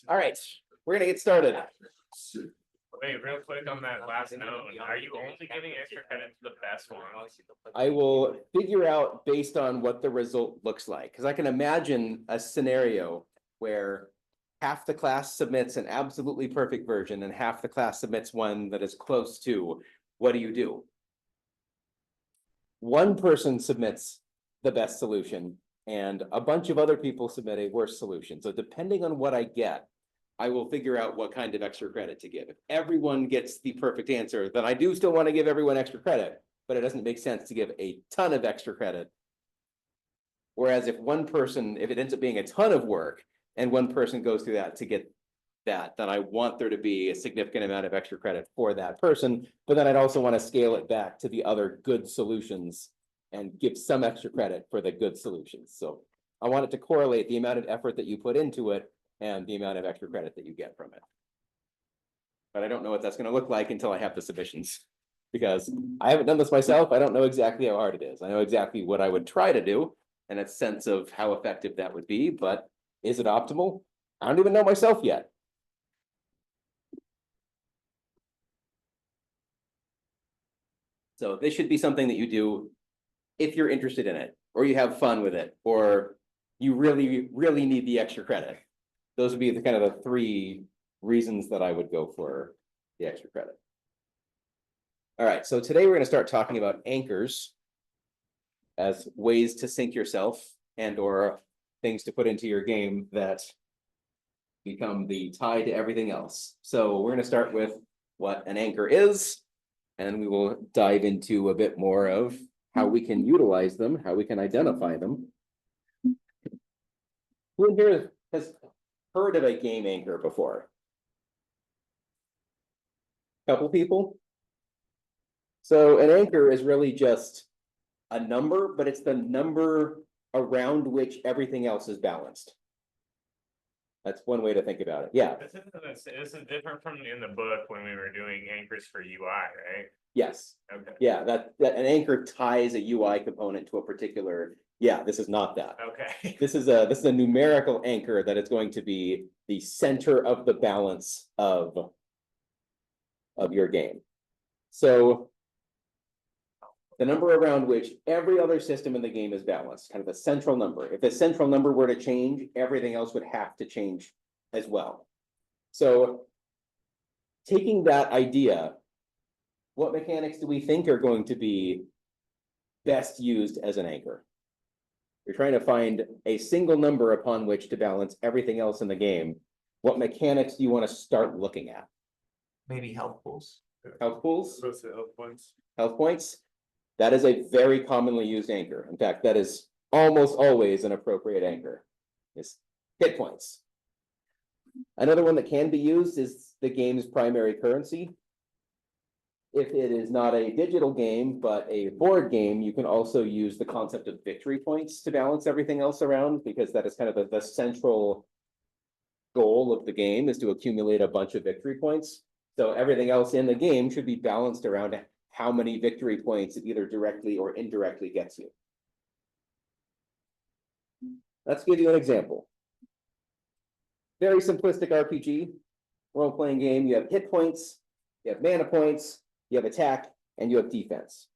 All right, we're gonna get started. Wait, real quick on that last note, are you only giving extra credit to the best one? I will figure out based on what the result looks like, because I can imagine a scenario where half the class submits an absolutely perfect version and half the class submits one that is close to. What do? One person submits the best solution and a bunch of other people submit a worse solution. So depending on what I get, I will figure out what kind of extra credit to give. If everyone gets the perfect answer, then I do still want to give everyone extra credit, but it doesn't make sense to give a ton of extra credit. Whereas if one person, if it ends up being a ton of work and one person goes through that to get that, then I want there to be a significant amount of extra credit for that person, but then I'd also want to scale it back to the other good solutions and give some extra credit for the good solutions. So I want it to correlate the amount of effort that you put into it and the amount of extra credit that you get from it. But I don't know what that's going to look like until I have the submissions, because I haven't done this myself. I don't know exactly how hard it is. I know exactly what I would try to do and a sense of how effective that would be, but is it optimal? I don't even know myself yet. So this should be something that you do if you're interested in it, or you have fun with it, or you really, really need the extra credit. Those would be the kind of the three reasons that I would go for the extra credit. All right, so today we're going to start talking about anchors as ways to sync yourself and or things to put into your game that become the tie to everything else. So we're going to start with what an anchor is, and we will dive into a bit more of how we can utilize them, how we can identify them. Who in here has heard of a game anchor before? Couple people? So an anchor is really just a number, but it's the number around which everything else is balanced. That's one way to think about it. Yeah. This is different from in the book when we were doing anchors for UI, right? Yes. Okay. Yeah, that an anchor ties a UI component to a particular. Yeah, this is not that. Okay. This is a numerical anchor that is going to be the center of the balance of your game. So the number around which every other system in the game is balanced, kind of the central number. If the central number were to change, everything else would have to change as well. So taking that idea, what mechanics do we think are going to be best used as an anchor? You're trying to find a single number upon which to balance everything else in the game. What mechanics do you want to start looking at? Maybe health pools. Health pools? Supposed to health points. Health points? That is a very commonly used anchor. In fact, that is almost always an appropriate anchor. Is hit points. Another one that can be used is the game's primary currency. If it is not a digital game, but a board game, you can also use the concept of victory points to balance everything else around, because that is kind of the central goal of the game, is to accumulate a bunch of victory points. So everything else in the game should be balanced around how many victory points it either directly or indirectly gets you. Let's give you an example. Very simplistic RPG, role-playing game. You have hit points, you have mana points, you have attack, and you have defense.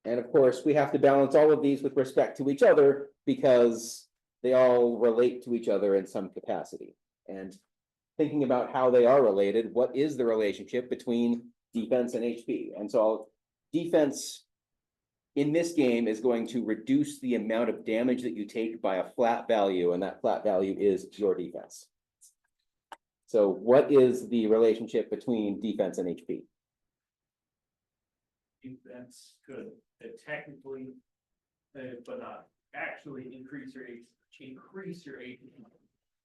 And of course, we have to balance all of these with respect to each other because they all relate to each other in some capacity. And thinking about how they are related, what is the relationship between defense and HP? And so defense in this game is going to reduce the amount of damage that you take by a flat value, and that flat value is your defense. So what is the relationship between defense and HP? Defense could technically, but not actually increase your HP.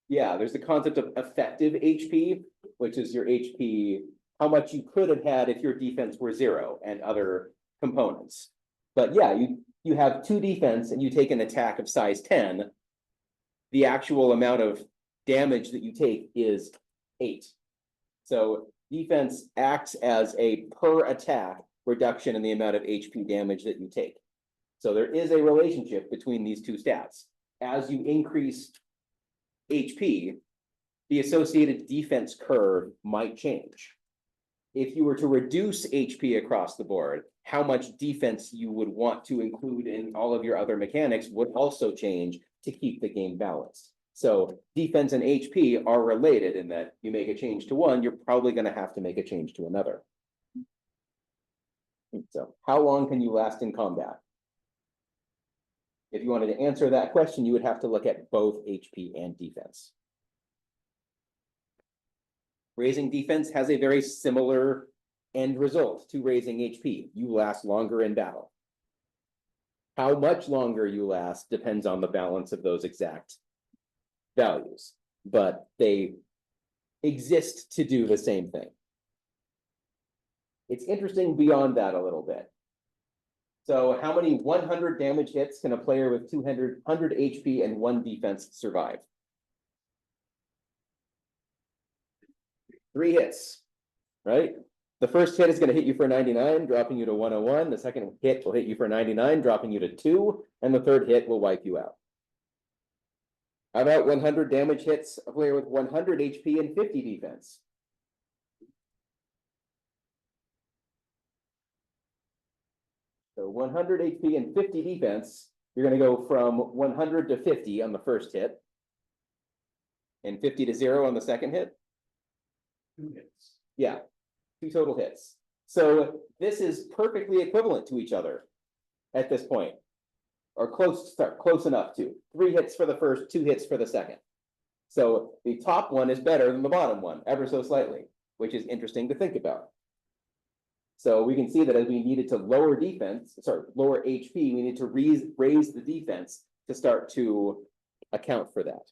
Yeah, there's the concept of effective HP, which is your HP, how much you could have had if your defense were 0 and other components. But yeah, you have 2 defense and you take an attack of size 10, the actual amount of damage that you take is 8. So defense acts as a per attack reduction in the amount of HP damage that you take. So there is a relationship between these two stats. As you increase HP, the associated defense curve might change. If you were to reduce HP across the board, how much defense you would want to include in all of your other mechanics would also change to keep the game balanced. So defense and HP are related in that you make a change to one, you're probably going to have to make a change to another. So how long can you last in combat? If you wanted to answer that question, you would have to look at both HP and defense. Raising defense has a very similar end result to raising HP. You last longer in battle. How much longer you last depends on the balance of those exact values, but they exist to do the same thing. It's interesting beyond that a little bit. So how many 100 damage hits can a player with 200 HP and 1 defense survive? 3 hits, right? The first hit is going to hit you for 99, dropping you to 101. The second hit will hit you for 99, dropping you to 2. And the third hit will wipe you out. How about 100 damage hits, a player with 100 HP and 50 defense? So 100 HP and 50 defense, you're going to go from 100 to 50 on the first hit. And 50 to 0 on the second hit. 2 hits. Yeah, 2 total hits. So this is perfectly equivalent to each other at this point, or close enough to. 3 hits for the first, 2 hits for the second. So the top one is better than the bottom one, ever so slightly, which is interesting to think about. So we can see that as we needed to lower HP, we need to raise the defense to start to account for that.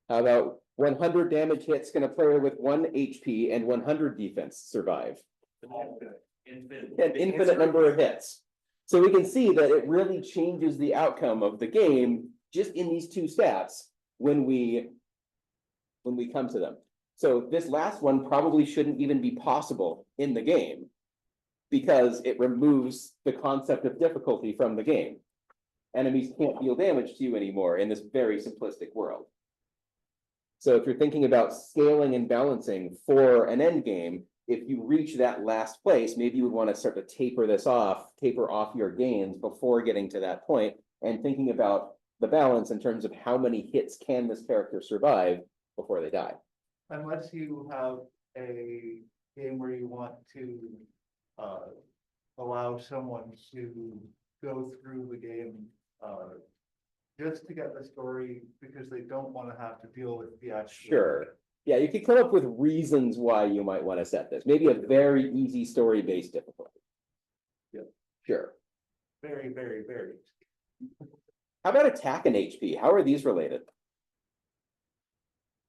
How about 100 damage hits can a player with 1 HP and 100 defense survive? Infinite. An infinite number of hits. So we can see that it really changes the outcome of the game just in these 2 stats when we come to them. So this last one probably shouldn't even be possible in the game because it removes the concept of difficulty from the game. Enemies can't deal damage to you anymore in this very simplistic world. So if you're thinking about scaling and balancing for an end game, if you reach that last place, maybe you would want to start to taper off your gains before getting to that point, and thinking about the balance in terms of how many hits can this character survive before they die. Unless you have a game where you want to allow someone to go through the game just to get the story because they don't want to have to deal with the actual. Sure. Yeah, you could come up with reasons why you might want to set this. Maybe a very easy story-based difficulty. Yeah. Sure. Very, very, very. How about attack and HP? How are these related?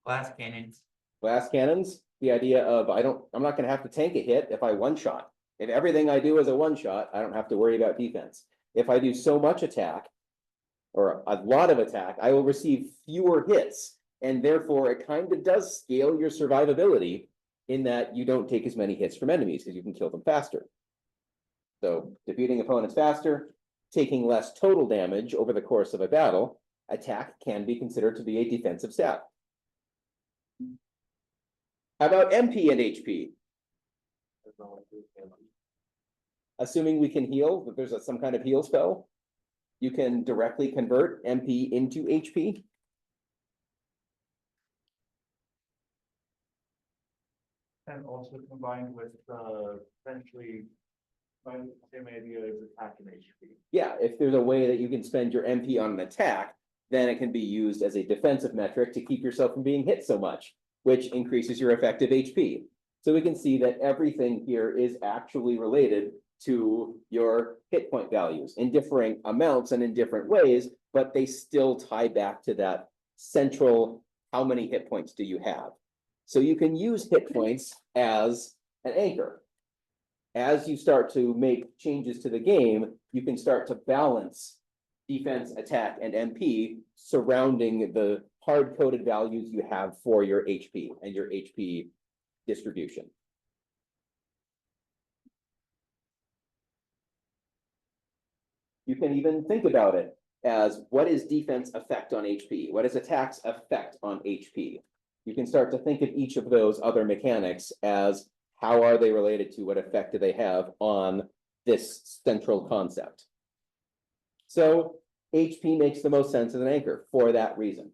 Glass cannons. Glass cannons, the idea of I'm not going to have to tank a hit if I one-shot. If everything I do is a one-shot, I don't have to worry about defense. If I do so much attack, or a lot of attack, I will receive fewer hits, and therefore it kind of does scale your survivability in that you don't take as many hits from enemies because you can kill them faster. So defeating opponents faster, taking less total damage over the course of a battle, attack can be considered to be a defensive stat. How about MP and HP? Assuming we can heal, that there's some kind of heal spell, you can directly convert MP into HP. And also combined with essentially the same idea as attack and HP. Yeah, if there's a way that you can spend your MP on an attack, then it can be used as a defensive metric to keep yourself from being hit so much, which increases your effective HP. So we can see that everything here is actually related to your hit point values in differing amounts and in different ways, but they still tie back to that central, how many hit points do you have? So you can use hit points as an anchor. As you start to make changes to the game, you can start to balance defense, attack, and MP surrounding the hard-coded values you have for your HP and your HP distribution. You can even think about it as what is defense effect on HP? What is attack's effect on HP? You can start to think of each of those other mechanics as how are they related to, what effect do they have on this central concept? So HP makes the most sense as an anchor for that reason.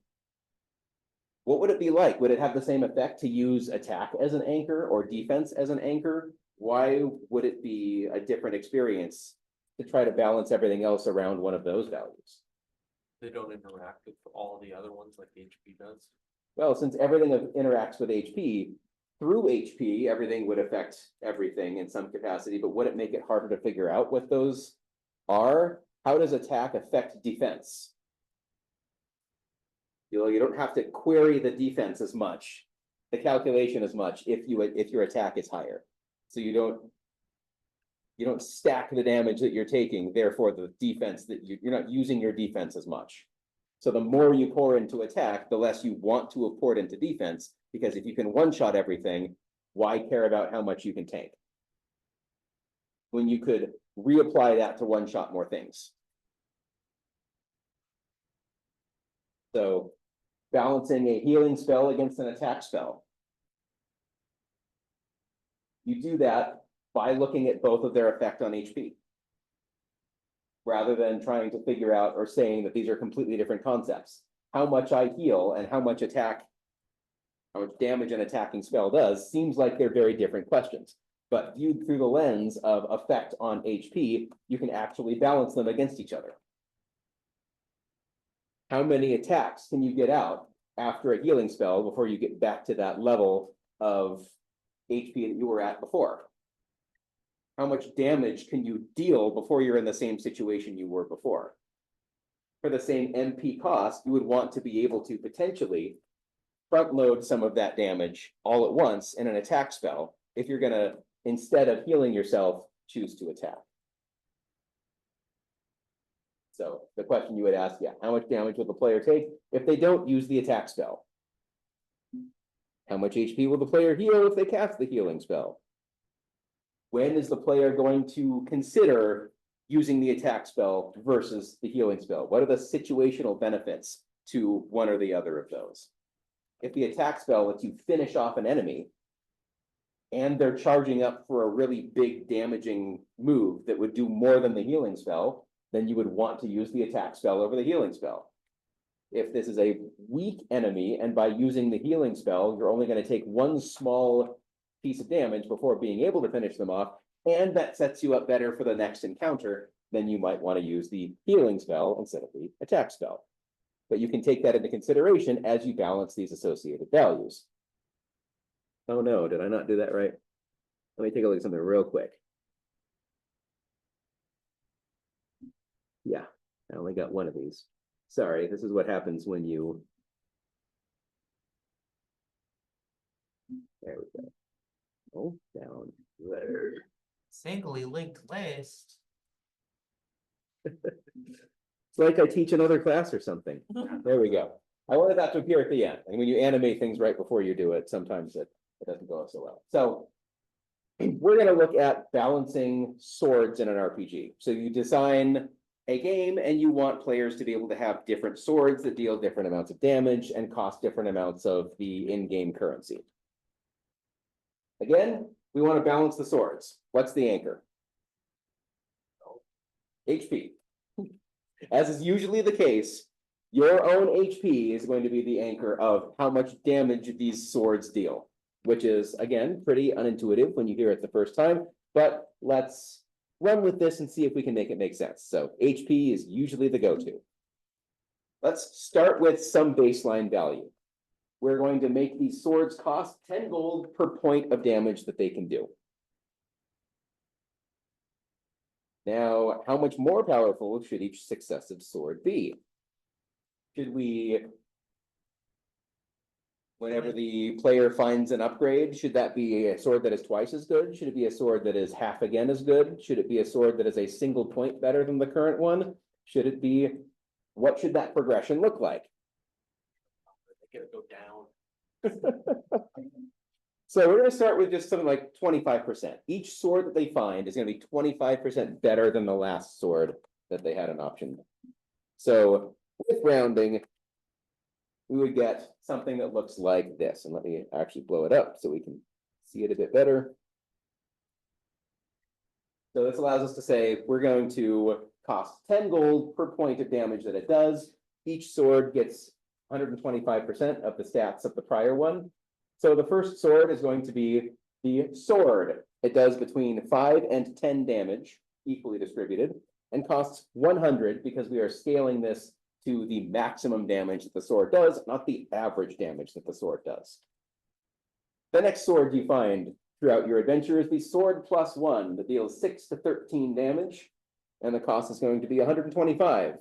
What would it be like? Would it have the same effect to use attack as an anchor or defense as an anchor? Why would it be a different experience to try to balance everything else around one of those values? They don't interact with all the other ones like HP does. Well, since everything interacts with HP, through HP, everything would affect everything in some capacity, but would it make it harder to figure out what those are? How does attack affect defense? You don't have to query the defense as much, the calculation as much if your attack is higher. So you don't stack the damage that you're taking, therefore the defense that you're not using your defense as much. So the more you pour into attack, the less you want to have poured into defense, because if you can one-shot everything, why care about how much you can tank? When you could reapply that to one-shot more things. So balancing a healing spell against an attack spell. You do that by looking at both of their effect on HP, rather than trying to figure out or saying that these are completely different concepts. How much I heal and how much damage an attacking spell does seems like they're very different questions. But viewed through the lens of effect on HP, you can actually balance them against each other. How many attacks can you get out after a healing spell before you get back to that level of HP that you were at before? How much damage can you deal before you're in the same situation you were before? For the same MP cost, you would want to be able to potentially front load some of that damage all at once in an attack spell if you're gonna, instead of healing yourself, choose to attack. So the question you would ask, yeah, how much damage will the player take if they don't use the attack spell? How much HP will the player heal if they cast the healing spell? When is the player going to consider using the attack spell versus the healing spell? What are the situational benefits to one or the other of those? If the attack spell lets you finish off an enemy and they're charging up for a really big damaging move that would do more than the healing spell, then you would want to use the attack spell over the healing spell. If this is a weak enemy and by using the healing spell, you're only going to take one small piece of damage before being able to finish them off, and that sets you up better for the next encounter, then you might want to use the healing spell instead of the attack spell. But you can take that into consideration as you balance these associated values. Oh no, did I not do that right? Let me take a look at something real quick. Yeah, I only got one of these. Sorry, this is what happens when you... There we go. Oh, down there. Singly linked list. It's like I teach another class or something. There we go. I wanted that to appear at the end. And when you animate things right before you do it, sometimes it doesn't go so well. So we're going to look at balancing swords in an RPG. So you design a game and you want players to be able to have different swords that deal different amounts of damage and cost different amounts of the in-game currency. Again, we want to balance the swords. What's the anchor? HP. As is usually the case, your own HP is going to be the anchor of how much damage these swords deal, which is, again, pretty unintuitive when you hear it the first time, but let's run with this and see if we can make it make sense. So HP is usually the go-to. Let's start with some baseline value. We're going to make these swords cost 10 gold per point of damage that they can do. Now, how much more powerful should each successive sword be? Should we, whenever the player finds an upgrade, should that be a sword that is twice as good? Should it be a sword that is half again as good? Should it be a sword that is a single point better than the current one? Should it be, what should that progression look like? They gotta go down. So we're going to start with just something like 25%. Each sword that they find is going to be 25% better than the last sword that they had an option So with rounding, we would get something that looks like this, and let me actually blow it up so we can see it a bit better. So this allows us to say we're going to cost 10 gold per point of damage that it does. Each sword gets 125% of the stats of the prior one. So the first sword is going to be the sword. It does between 5 and 10 damage, equally distributed, and costs 100 because we are scaling this to the maximum damage that the sword does, not the average damage that the sword does. The next sword you find throughout your adventure is the sword +1 that deals 6 to 13 damage, and the cost is going to be 125.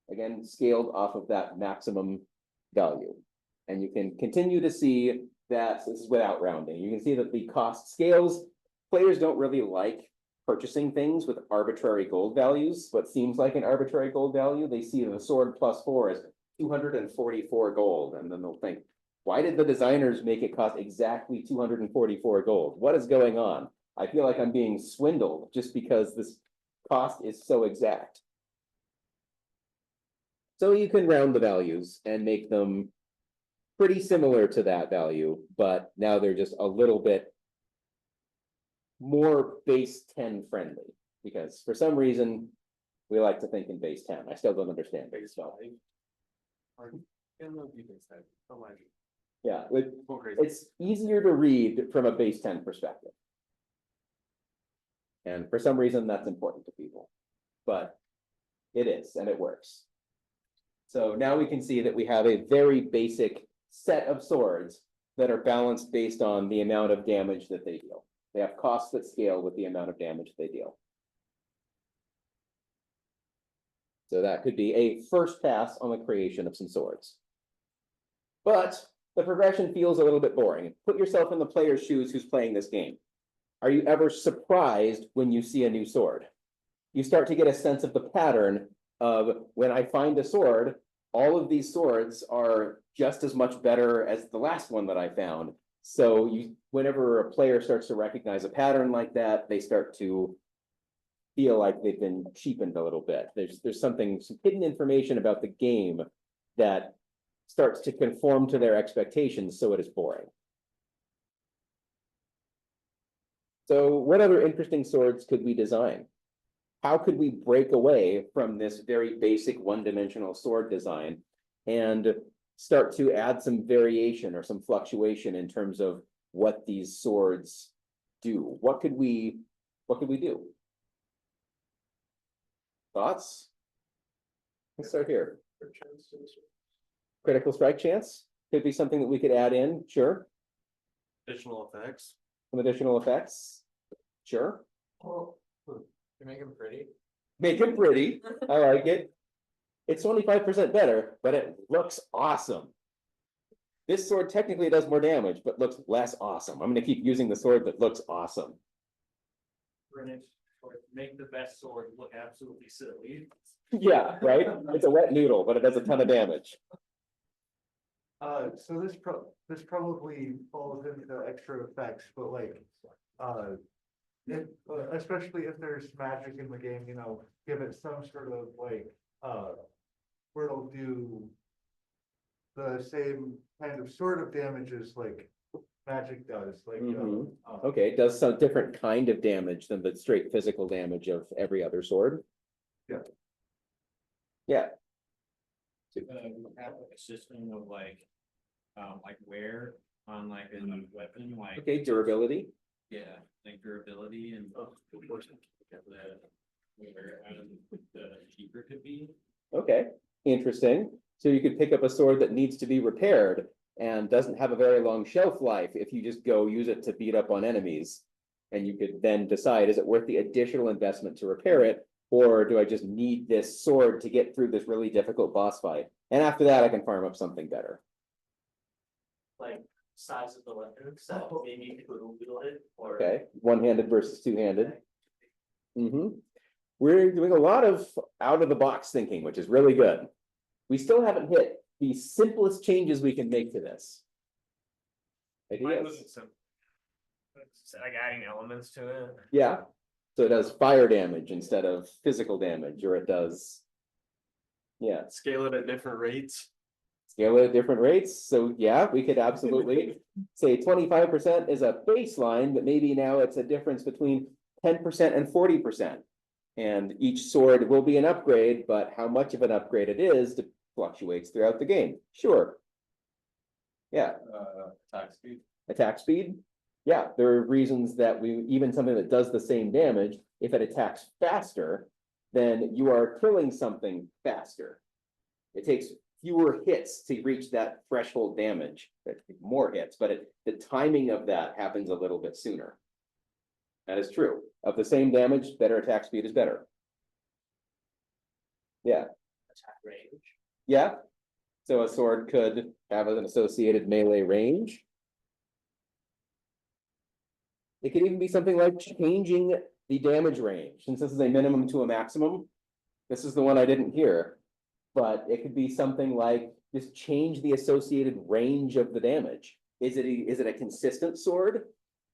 Again, scaled off of that maximum value. And you can continue to see that this is without rounding. You can see that the cost scales. Players don't really like purchasing things with arbitrary gold values, what seems like an arbitrary gold value. They see the sword +4 as 244 gold, and then they'll think, why did the designers make it cost exactly 244 gold? What is going on? I feel like I'm being swindled just because this cost is so exact. So you can round the values and make them pretty similar to that value, but now they're just a little bit more base 10 friendly, because for some reason we like to think in base 10. I still don't understand base 5. Yeah, it's easier to read from a base 10 perspective. And for some reason that's important to people, but it is, and it works. So now we can see that we have a very basic set of swords that are balanced based on the amount of damage that they deal. They have costs that scale with the amount of damage they deal. So that could be a first pass on the creation of some swords. But the progression feels a little bit boring. Put yourself in the player's shoes who's playing this game. Are you ever surprised when you see a new sword? You start to get a sense of the pattern of when I find a sword, all of these swords are just as much better as the last one that I found. So whenever a player starts to recognize a pattern like that, they start to feel like they've been cheapened a little bit. There's some hidden information about the game that starts to conform to their expectations, so it is boring. So what other interesting swords could we design? How could we break away from this very basic one-dimensional sword design and start to add some variation or some fluctuation in terms of what these swords do? What could we do? Thoughts? Let's start here. Critical strike chance could be something that we could add in, sure. Additional effects. Some additional effects, sure. Well, you make them pretty. Make it pretty, I like it. It's 25% better, but it looks awesome. This sword technically does more damage, but looks less awesome. I'm gonna keep using the sword that looks awesome. Make the best sword look absolutely silly. Yeah, right? It's a wet noodle, but it does a ton of damage. So this probably falls into the extra effects, but like, especially if there's magic in the game, you know, give it some sort of like, where it'll do the same kind of sort of damages like magic does, like, Okay, it does some different kind of damage than the straight physical damage of every other sword. Yeah. Yeah, Have a system of like wear on like a new weapon, like. okay, durability. Yeah, like durability and. The cheaper could be. Okay, interesting. So you could pick up a sword that needs to be repaired and doesn't have a very long shelf life if you just go use it to beat up on enemies. And you could then decide, is it worth the additional investment to repair it? Or do I just need this sword to get through this really difficult boss fight? And after that, I can farm up something better. Like size of the weapon, so maybe you could wheel it or. Okay, one-handed versus two-handed. We're doing a lot of out-of-the-box thinking, which is really good. We still haven't hit the simplest changes we can make to this. Mine Ideas? wasn't simple. It's like adding elements to it. Yeah, so it does fire damage instead of physical damage, or it does Yeah, Scale it at different rates. scale it at different rates, so yeah, we could absolutely say 25% is a baseline, but maybe now it's a difference between 10% and 40%. And each sword will be an upgrade, but how much of an upgrade it is fluctuates throughout the game, sure. Yeah, Attack speed. attack speed, yeah, there are reasons that even something that does the same damage, if it attacks faster, then you are killing something faster. It takes fewer hits to reach that threshold damage, more hits, but the timing of that happens a little bit sooner. That is true. Of the same damage, better attack speed is better. Yeah, Attack range. yeah. So a sword could have an associated melee range. It could even be something like changing the damage range, since this is a minimum to a maximum. This is the one I didn't hear, but it could be something like just change the associated range of the damage. Is it a consistent sword?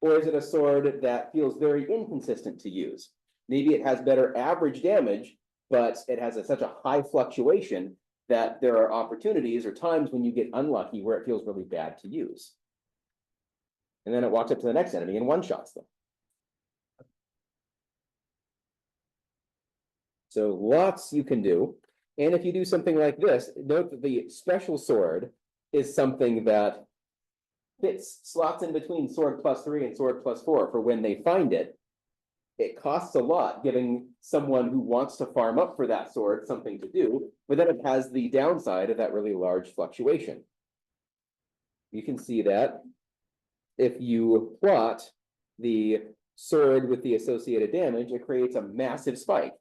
Or is it a sword that feels very inconsistent to use? Maybe it has better average damage, but it has such a high fluctuation that there are opportunities or times when you get unlucky where it feels really bad to use. And then it walks up to the next enemy and one-shots them. So lots you can do. And if you do something like this, note that the special sword is something that fits, slots in between sword +3 and sword +4 for when they find it. It costs a lot, giving someone who wants to farm up for that sword something to do, but then it has the downside of that really large fluctuation. You can see that if you plot the sword with the associated damage, it creates a massive spike.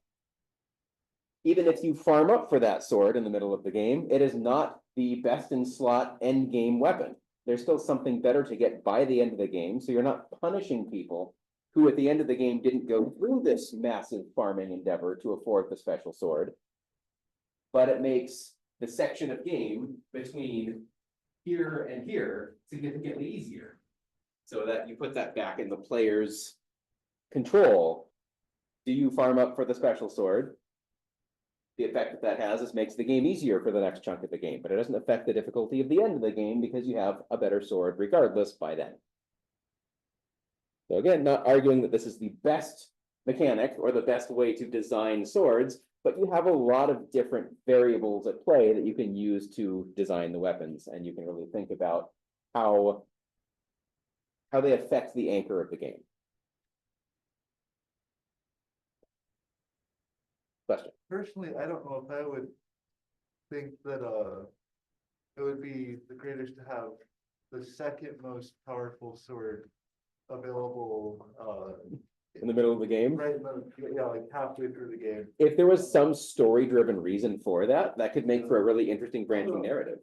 Even if you farm up for that sword in the middle of the game, it is not the best in slot end game weapon. There's still something better to get by the end of the game, so you're not punishing people who at the end of the game didn't go through this massive farming endeavor to afford the special sword. But it makes the section of game between here and here significantly easier. So that you put that back in the player's control. Do you farm up for the special sword? The effect that has is makes the game easier for the next chunk of the game, but it doesn't affect the difficulty of the end of the game because you have a better sword regardless by then. So again, not arguing that this is the best mechanic or the best way to design swords, but you have a lot of different variables at play that you can use to design the weapons, and you can really think about how they affect the anchor of the game. Question. Personally, I don't know if I would think that, it would be the greatest to have the second most powerful sword available, In the middle of the game, right in the, yeah, like halfway through the game. if there was some story-driven reason for that, that could make for a really interesting branching narrative.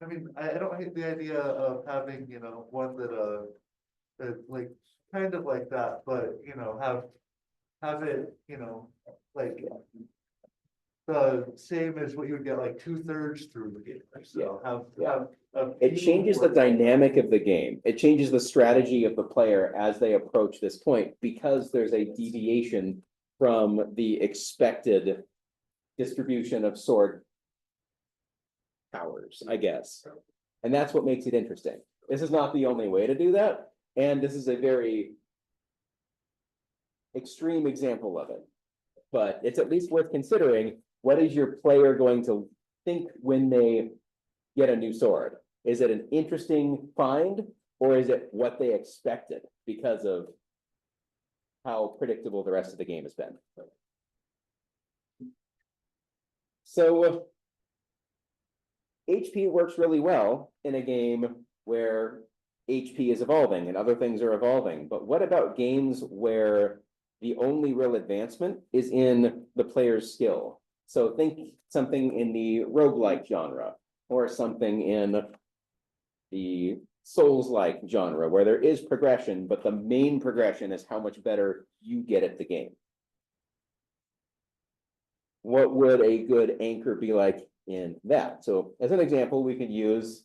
I mean, I don't hate the idea of having, one that like, kind of like that, but, have it, like the same as what you would get like 2/3 through the game, so have. It changes the dynamic of the game. It changes the strategy of the player as they approach this point because there's a deviation from the expected distribution of sword powers, I guess. And that's what makes it interesting. This is not the only way to do that, and this is a very extreme example of it. But it's at least worth considering, what is your player going to think when they get a new sword? Is it an interesting find, or is it what they expected because of how predictable the rest of the game has been? So HP works really well in a game where HP is evolving and other things are evolving. But what about games where the only real advancement is in the player's skill? So think something in the roguelike genre, or something in the Souls-like genre, where there is progression, but the main progression is how much better you get at the game. What would a good anchor be like in that? So as an example, we could use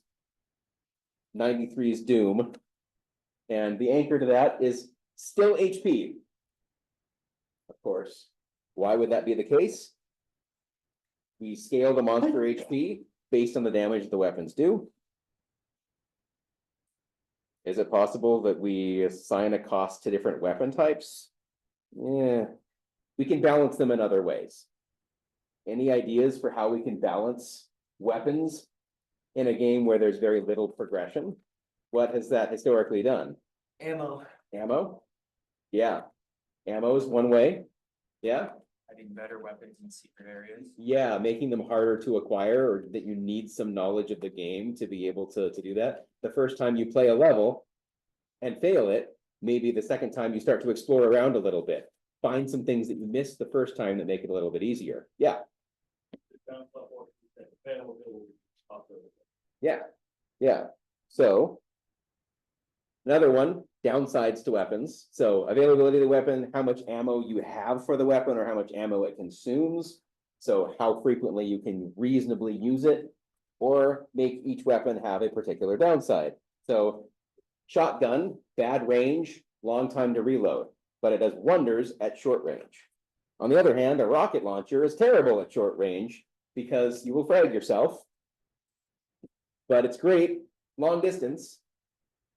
93's Doom, and the anchor to that is still HP. Of course. Why would that be the case? We scale the monster HP based on the damage the weapons do. Is it possible that we assign a cost to different weapon types? Yeah, we can balance them in other ways. Any ideas for how we can balance weapons in a game where there's very little progression? What has that historically done? Ammo. Ammo? Yeah. Ammo is one way. Yeah. Having better weapons in secret areas. Yeah, making them harder to acquire, or that you need some knowledge of the game to be able to do that. The first time you play a level and fail it, maybe the second time you start to explore around a little bit. Find some things that you missed the first time that make it a little bit easier. Yeah. Yeah. Yeah. So another one, downsides to weapons. So availability of the weapon, how much ammo you have for the weapon or how much ammo it consumes. So how frequently you can reasonably use it, or make each weapon have a particular downside. So shotgun, bad range, long time to reload, but it does wonders at short range. On the other hand, a rocket launcher is terrible at short range because you will frag yourself, but it's great long distance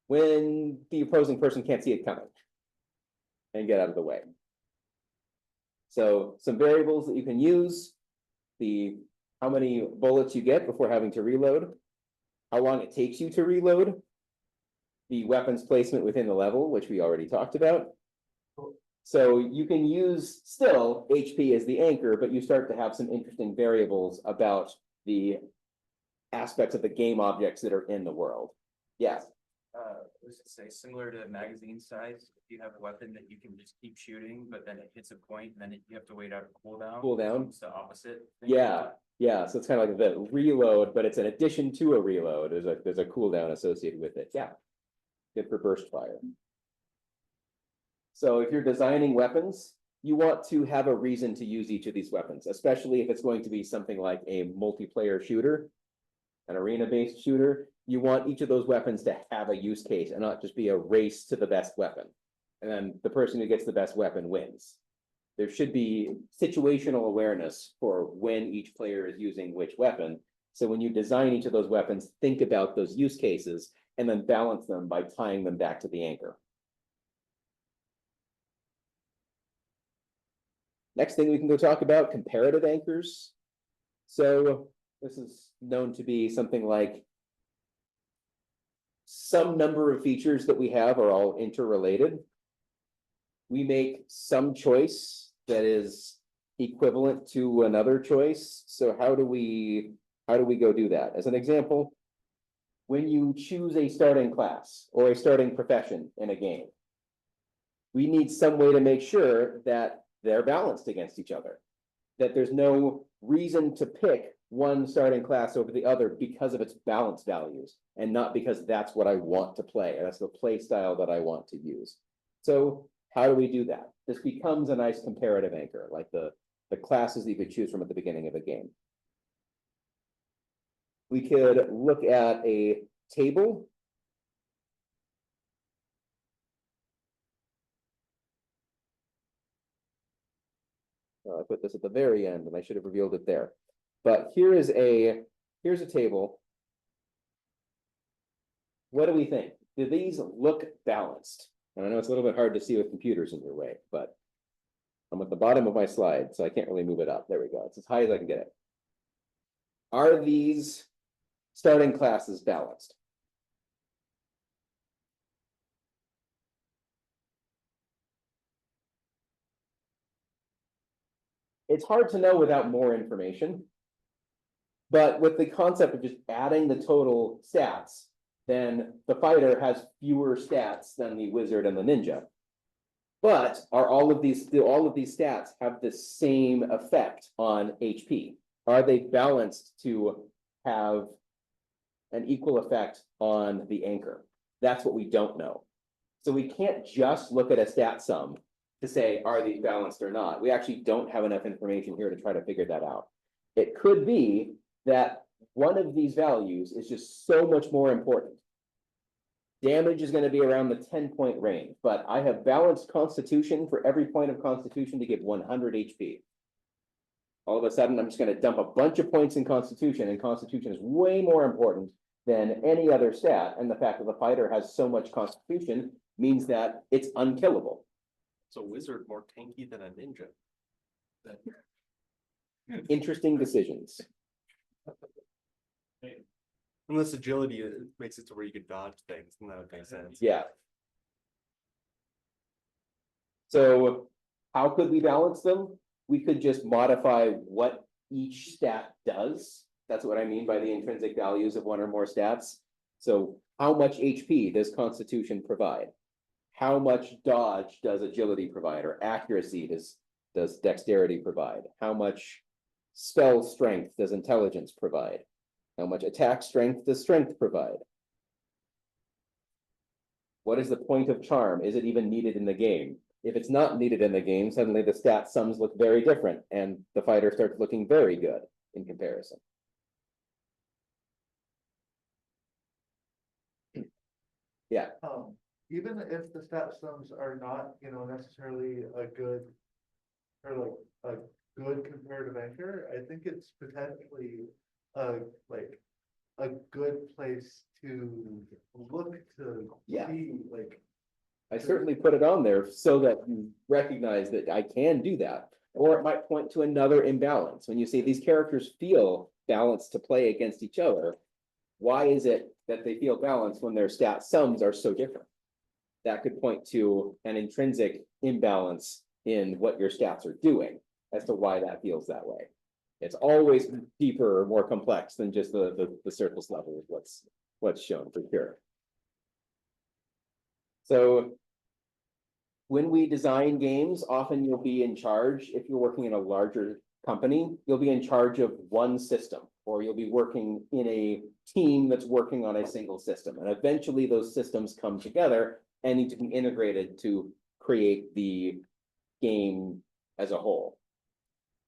when the opposing person can't see it coming and get out of the way. So some variables that you can use, how many bullets you get before having to reload, how long it takes you to reload, the weapons placement within the level, which we already talked about. So you can use still HP as the anchor, but you start to have some interesting variables about the aspects of the game objects that are in the world. Yes. What does it say? Similar to magazine size, if you have a weapon that you can just keep shooting, but then it hits a point, and then you have to wait out a cooldown. Cooldown. It's the opposite. thing. Yeah, yeah. So it's kind of like the reload, but it's an addition to a reload. There's a cooldown associated with it. Yeah. Good for burst fire. So if you're designing weapons, you want to have a reason to use each of these weapons, especially if it's going to be something like a multiplayer shooter, an arena-based shooter. You want each of those weapons to have a use case and not just be a race to the best weapon. And then the person who gets the best weapon wins. There should be situational awareness for when each player is using which weapon. So when you design each of those weapons, think about those use cases and then balance them by tying them back to the anchor. Next thing we can go talk about, comparative anchors. So this is known to be something like some number of features that we have are all interrelated. We make some choice that is equivalent to another choice. So how do we go do that? As an example, when you choose a starting class or a starting profession in a game, we need some way to make sure that they're balanced against each other, that there's no reason to pick one starting class over the other because of its balance values and not because that's what I want to play. That's the play style that I want to use. So how do we do that? This becomes a nice comparative anchor, like the classes that you could choose from at the beginning of a game. We could look at a table. I put this at the very end and I should have revealed it there. But here's a table. What do we think? Do these look balanced? And I know it's a little bit hard to see with computers in your way, but I'm at the bottom of my slide, so I can't really move it up. There we go. It's as high as I can get it. Are these starting classes balanced? It's hard to know without more information. But with the concept of just adding the total stats, then the fighter has fewer stats than the wizard and the ninja. But do all of these stats have the same effect on HP? Are they balanced to have an equal effect on the anchor? That's what we don't know. So we can't just look at a stat sum to say, are these balanced or not? We actually don't have enough information here to try to figure that out. It could be that one of these values is just so much more important. Damage is going to be around the 10-point range, but I have balanced constitution for every point of constitution to give 100 HP. all of a sudden, I'm just gonna dump a bunch of points in Constitution, and Constitution is way more important than any other stat, and the fact that the fighter has so much Constitution means that it's unkillable. It's a wizard more tanky than a ninja. Interesting decisions. Unless agility makes it to where you can dodge things, then that would make sense. Yeah. So how could we balance them? We could just modify what each stat does. That's what I mean by the intrinsic values of one or more stats. So how much HP does Constitution provide? How much dodge does agility provide, or accuracy does dexterity provide? How much spell strength does intelligence provide? How much attack strength does strength provide? What is the point of charm? Is it even needed in the game? If it's not needed in the game, suddenly the stat sums look very different and the fighter starts looking very good in comparison. Yeah, Even if the stat sums are not, necessarily a good or like a good comparative anchor, I think it's potentially like a good place to look to Yeah. see, like, I certainly put it on there so that you recognize that I can do that. Or it might point to another imbalance. When you say these characters feel balanced to play against each other, why is it that they feel balanced when their stat sums are so different? That could point to an intrinsic imbalance in what your stats are doing as to why that feels that way. It's always deeper or more complex than just the surface level of what's shown for sure. So when we design games, often you'll be in charge, if you're working in a larger company, you'll be in charge of one system, or you'll be working in a team that's working on a single system. And eventually those systems come together and need to be integrated to create the game as a whole.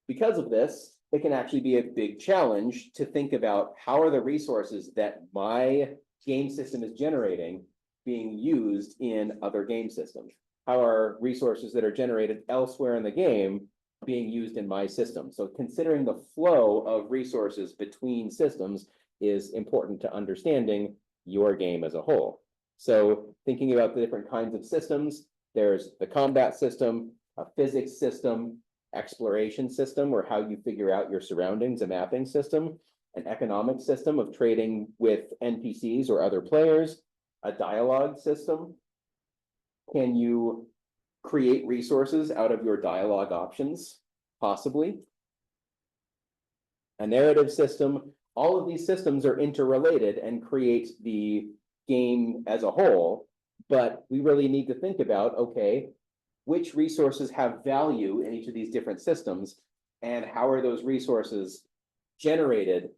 Because of this, it can actually be a big challenge to think about how are the resources that my game system is generating being used in other game systems? How are resources that are generated elsewhere in the game being used in my system? So considering the flow of resources between systems is important to understanding your game as a whole. So thinking about the different kinds of systems, there's the combat system, a physics system, exploration system, or how you figure out your surroundings, a mapping system, an economic system of trading with NPCs or other players, a dialogue system. Can you create resources out of your dialogue options? Possibly. A narrative system. All of these systems are interrelated and create the game as a whole, but we really need to think about, okay, which resources have value in each of these different systems, and how are those resources generated,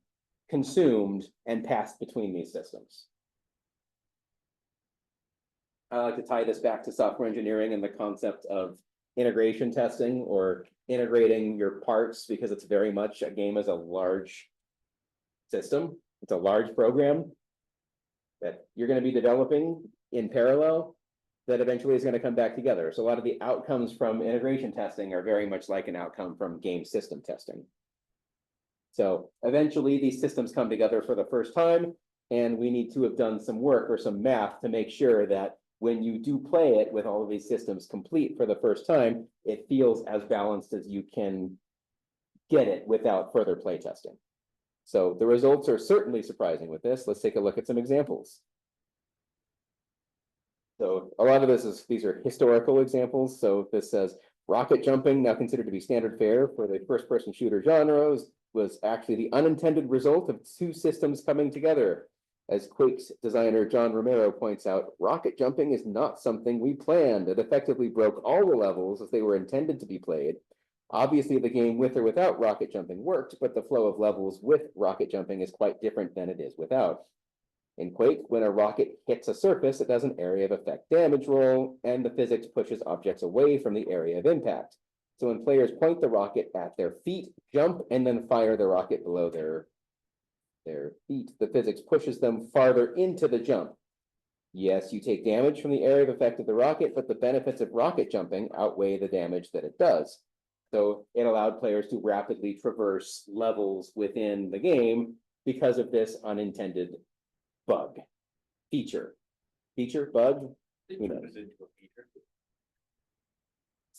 consumed, and passed between these systems? I like to tie this back to software engineering and the concept of integration testing or integrating your parts, because it's very much a game as a large system. It's a large program that you're going to be developing in parallel that eventually is going to come back together. So a lot of the outcomes from integration testing are very much like an outcome from game system testing. So eventually these systems come together for the first time, and we need to have done some work or some math to make sure that when you do play it with all of these systems complete for the first time, it feels as balanced as you can get it without further play testing. So the results are certainly surprising with this. Let's take a look at some examples. So a lot of these are historical examples. So this says rocket jumping, now considered to be standard fare for the first-person shooter genres, was actually the unintended result of two systems coming together. As Quake's designer John Romero points out, rocket jumping is not something we planned. It effectively broke all the levels as they were intended to be played. Obviously, the game with or without rocket jumping worked, but the flow of levels with rocket jumping is quite different than it is without. In Quake, when a rocket hits a surface, it does an area of effect damage roll, and the physics pushes objects away from the area of impact. So when players point the rocket at their feet, jump, and then fire the rocket below their feet, the physics pushes them farther into the jump. Yes, you take damage from the area of effect of the rocket, but the benefits of rocket jumping outweigh the damage that it does. So it allowed players to rapidly traverse levels within the game because of this unintended bug, feature, bug. Who knows?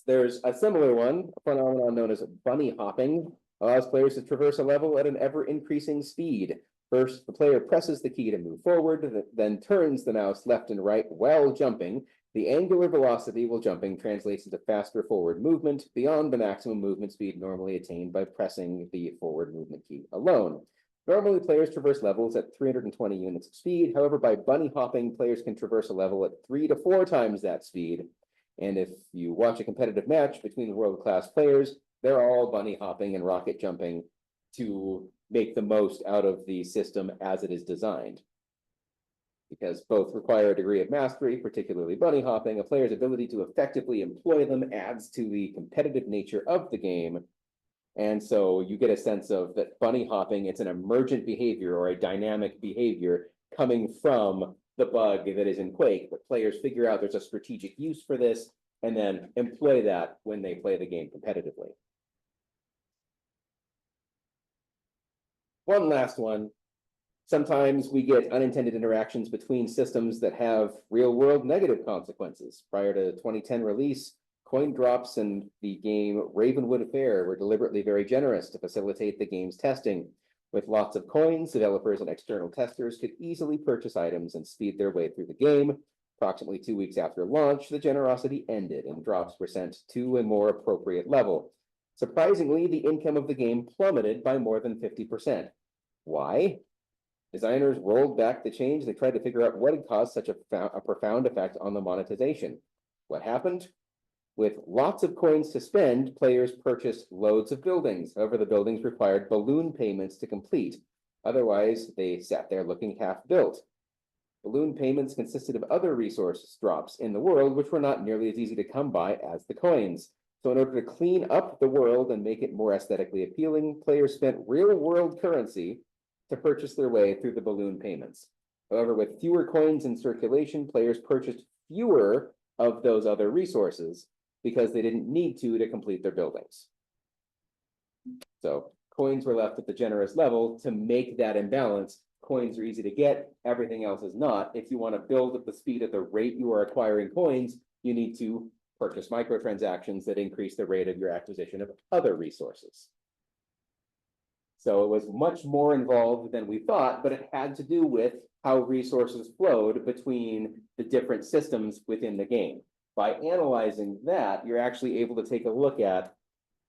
There's a similar one, a phenomenon known as bunny hopping, allows players to traverse a level at an ever-increasing speed. First, the player presses the key to move forward, then turns the mouse left and right while jumping. The angular velocity while jumping translates into faster forward movement beyond the maximum movement speed normally attained by pressing the forward movement key alone. Normally, players traverse levels at 320 units of speed. However, by bunny hopping, players can traverse a level at 3 to 4 times that speed. And if you watch a competitive match between world-class players, they're all bunny hopping and rocket jumping to make the most out of the system as it is designed. Because both require a degree of mastery, particularly bunny hopping, a player's ability to effectively employ them adds to the competitive nature of the game. And so you get a sense of that bunny hopping, it's an emergent behavior or a dynamic behavior coming from the bug that is in Quake, but players figure out there's a strategic use for this and then employ that when they play the game competitively. One last one. Sometimes we get unintended interactions between systems that have real-world negative consequences. Prior to 2010 release, coin drops in the game Ravenwood Affair were deliberately very generous to facilitate the game's testing. With lots of coins, developers and external testers could easily purchase items and speed their way through the game. Approximately 2 weeks after launch, the generosity ended and drops were sent to a more appropriate level. Surprisingly, the income of the game plummeted by more than 50%. Why? Designers rolled back the change. They tried to figure out what had caused such a profound effect on the monetization. What happened? With lots of coins to spend, players purchased loads of buildings. However, the buildings required balloon payments to complete. Otherwise, they sat there looking half-built. Balloon payments consisted of other resource drops in the world, which were not nearly as easy to come by as the coins. So in order to clean up the world and make it more aesthetically appealing, players spent real-world currency to purchase their way through the balloon payments. However, with fewer coins in circulation, players purchased fewer of those other resources because they didn't need to complete their buildings. So coins were left at the generous level to make that imbalance. Coins are easy to get, everything else is not. If you want to build at the speed at the rate you are acquiring coins, you need to purchase microtransactions that increase the rate of your acquisition of other resources. So it was much more involved than we thought, but it had to do with how resources flowed between the different systems within the game. By analyzing that, you're actually able to take a look at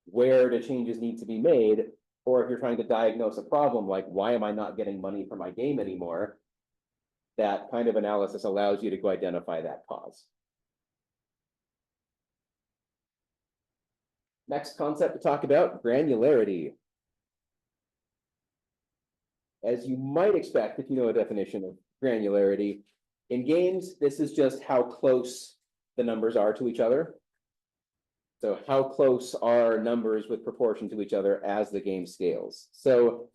where the changes need to be made, or if you're trying to diagnose a problem like, why am I not getting money for my game anymore? That kind of analysis allows you to go identify that cause. Next concept to talk about, granularity. As you might expect, if you know a definition of granularity, in games, this is just how close the numbers are to each other. So how close are numbers with proportion to each other as the game scales? So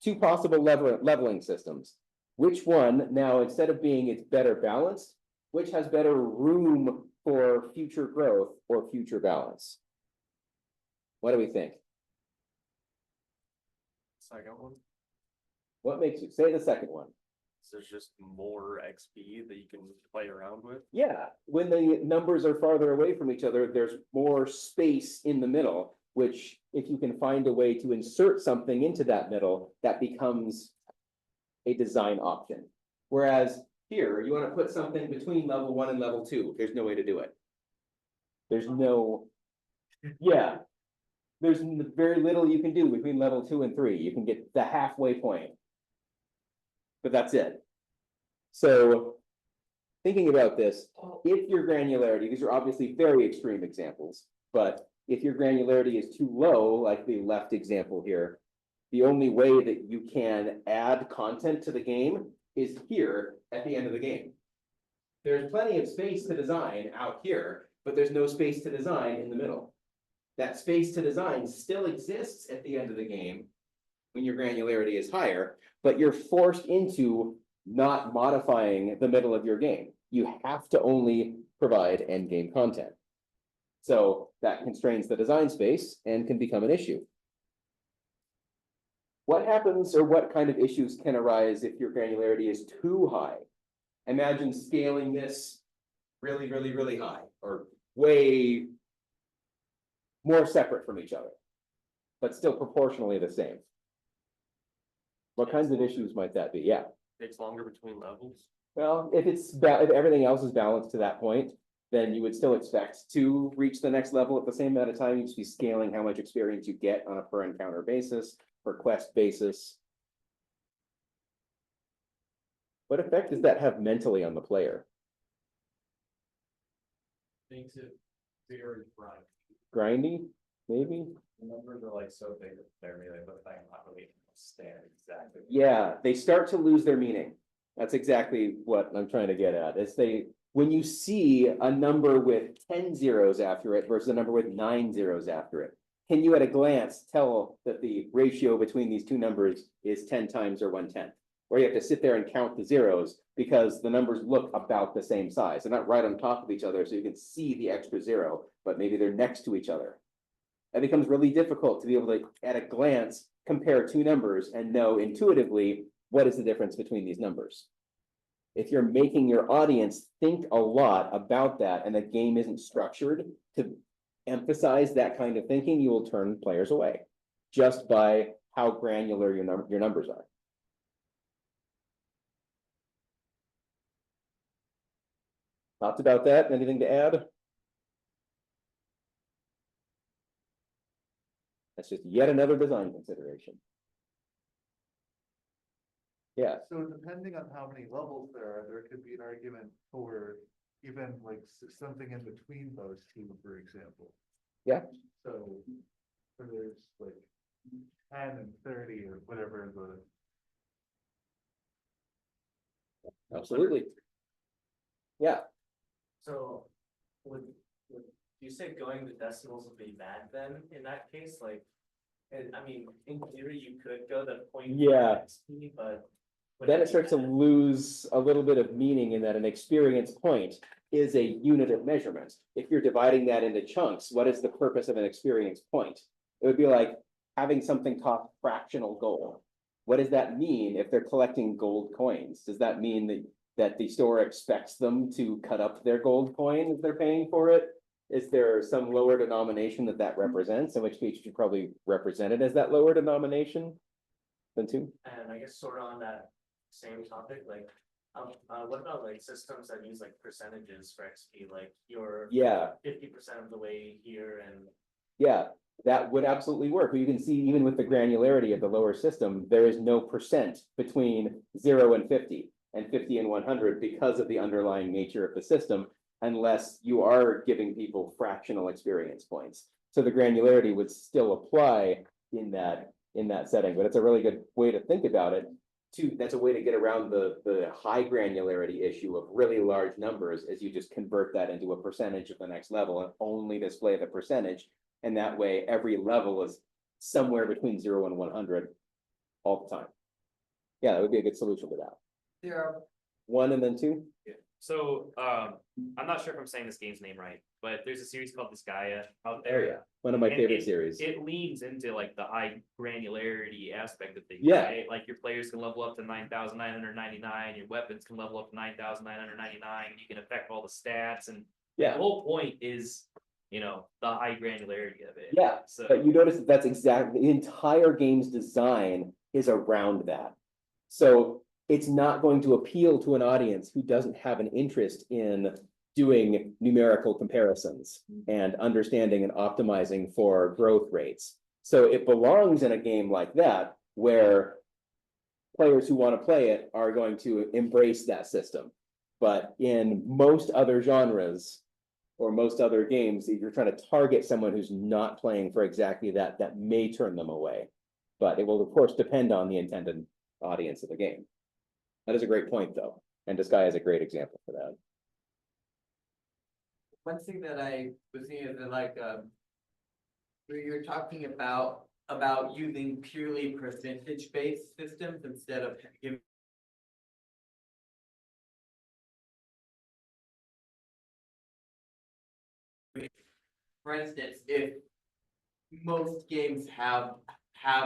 two possible leveling systems. Which one, now instead of being it's better balanced, which has better room for future growth or future balance? What do we think? Second one. What makes you say the second one? So there's just more XP that you can play around with. Yeah, when the numbers are farther away from each other, there's more space in the middle, which if you can find a way to insert something into that middle, that becomes a design option. Whereas here, you want to put something between level 1 and level 2. There's no way to do it. There's no, yeah. There's very little you can do between level 2 and 3. You can get the halfway point, but that's it. So thinking about this, if your granularity, these are obviously very extreme examples, but if your granularity is too low, like the left example here, the only way that you can add content to the game is here at the end of the game. There's plenty of space to design out here, but there's no space to design in the middle. That space to design still exists at the end of the game when your granularity is higher, but you're forced into not modifying the middle of your game. You have to only provide end game content. So that constrains the design space and can become an issue. What happens or what kind of issues can arise if your granularity is too high? Imagine scaling this really, really, really high or way more separate from each other, but still proportionally the same. What kinds of issues might that be? Yeah. Takes longer between levels. Well, if everything else is balanced to that point, then you would still expect to reach the next level at the same amount of time. You'd just be scaling how much experience you get on a per encounter basis, per quest basis. What effect does that have mentally on the player? Makes it very bright. Grindy, maybe? The numbers are like so big that they're really, but I'm not really understand exactly. Yeah, they start to lose their meaning. That's exactly what I'm trying to get at. When you see a number with 10 zeros after it versus a number with 9 zeros after it, can you at a glance tell that the ratio between these two numbers is 10 times or 1/10? Or you have to sit there and count the zeros because the numbers look about the same size. They're not right on top of each other, so you can see the extra zero, but maybe they're next to each other. That becomes really difficult to be able to, at a glance, compare two numbers and know intuitively what is the difference between these numbers. If you're making your audience think a lot about that and the game isn't structured to emphasize that kind of thinking, you will turn players away just by how granular your numbers are. Thoughts about that? Anything to add? That's just yet another design consideration. Yeah. So depending on how many levels there could be an argument for even like something in between those two, for example. Yeah. So there's like 10 and 30 or whatever the. Absolutely. Yeah. So would you say going to decimals would be bad then in that case? Like, I mean, in theory, you could go to point. Yeah. XP, but. Then it starts to lose a little bit of meaning in that an experience point is a unit of measurement. If you're dividing that into chunks, what is the purpose of an experience point? It would be like having something called fractional gold. What does that mean if they're collecting gold coins? Does that mean that the store expects them to cut up their gold coin as they're paying for it? Is there some lower denomination that represents, in which case you should probably represent it as that lower denomination than two? And I guess sort of on that same topic, like, what about like systems that use like percentages for XP, like you're. Yeah. 50% of the way here and. Yeah, that would absolutely work. But you can see even with the granularity of the lower system, there is no percent between 0 and 50 and 50 and 100 because of the underlying nature of the system, unless you are giving people fractional experience points. So the granularity would still apply in that setting, but it's a really good way to think about it. That's a way to get around the high granularity issue of really large numbers, as you just convert that into a percentage of the next level and only display the percentage. And that way, every level is somewhere between 0 and 100 all the time. Yeah, that would be a good solution to that. Yeah. 1 and then 2. So, I'm not sure if I'm saying this game's name right, but there's a series called Disgaea out There, there. yeah. One of my And favorite series. It leans into like the high granularity aspect of things. Yeah. Right? Like your players can level up to 9,999, your weapons can level up to 9,999, you can affect all the stats, and the Yeah. whole point is, the high granularity of it. Yeah, So but you notice that's exactly the entire game's design is around that. So it's not going to appeal to an audience who doesn't have an interest in doing numerical comparisons and understanding and optimizing for growth rates. So it belongs in a game like that, where players who want to play it are going to embrace that system. But in most other genres or most other games, if you're trying to target someone who's not playing for exactly that, that may turn them away. But it will, of course, depend on the intended audience of the game. That is a great point, though, and Disgaea is a great example for that. One thing that I was thinking is that where you're talking about using purely percentage-based systems instead of giving. for instance, if most games have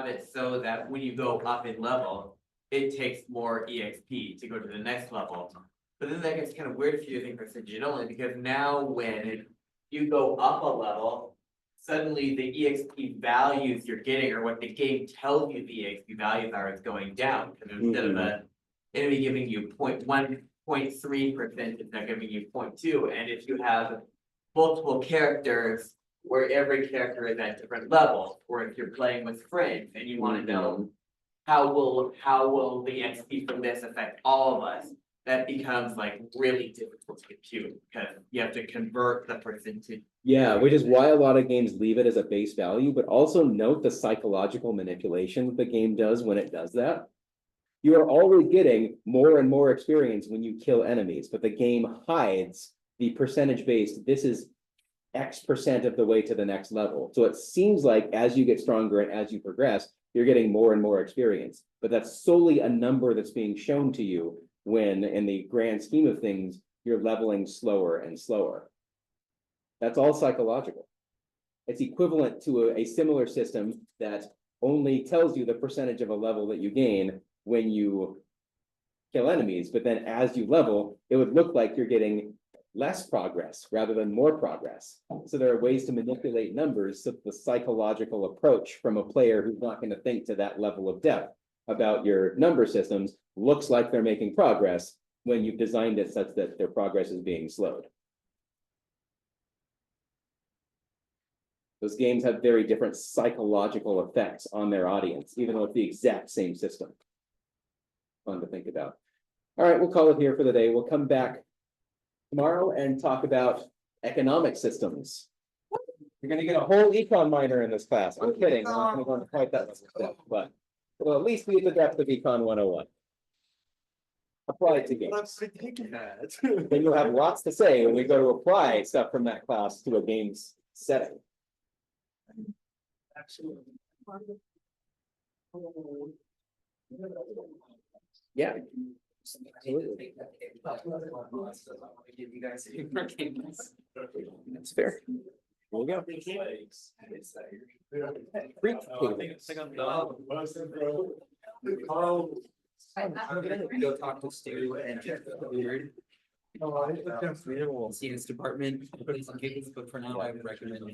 it so that when you go up in level, it takes more EXP to go to the next level. But then that gets kind of weird if you're using percentage only, because now when you go up a level, suddenly the EXP values you're getting, or what the game tells you the EXP values are, is going down, because instead of a enemy giving you 0.1, 0.3%, it's now giving you 0.2, and if you have multiple characters where every character is at different levels, or if you're playing with friends and you wanna know how will the XP from this affect all of us? That becomes like really difficult to compute, because you have to convert the percentage. Yeah, which is why a lot of games leave it as a base value, but also note the psychological manipulation the game does when it does that. You are always getting more and more experience when you kill enemies, but the game hides the percentage based, this is X% of the way to the next level. So it seems like as you get stronger and as you progress, you're getting more and more experience, but that's solely a number that's being shown to you when in the grand scheme of things, you're leveling slower and slower. That's all psychological. It's equivalent to a similar system that only tells you the percentage of a level that you gain when you kill enemies, but then as you level, it would look like you're getting less progress rather than more progress. So there are ways to manipulate numbers, so the psychological approach from a player who's not going to think to that level of depth about your number systems looks like they're making progress when you've designed it such that their progress is being slowed. Those games have very different psychological effects on their audience, even though it's the exact same system. Fun to think about. All right, we'll call it here for the day. We'll come back tomorrow and talk about economic systems. You're gonna get a whole econ minor in this class. I'm kidding. I'm not gonna go into quite that level of depth, but it'll at least be at the depth of econ 101. Applied to games. Then you'll have lots to say when we go to apply stuff from that class to a games setting. Absolutely. Yeah. Absolutely. Give you guys. That's fair. There we go. I'm gonna go talk to Stu and Jeff. No, I think that's- See his department, but for now I would recommend.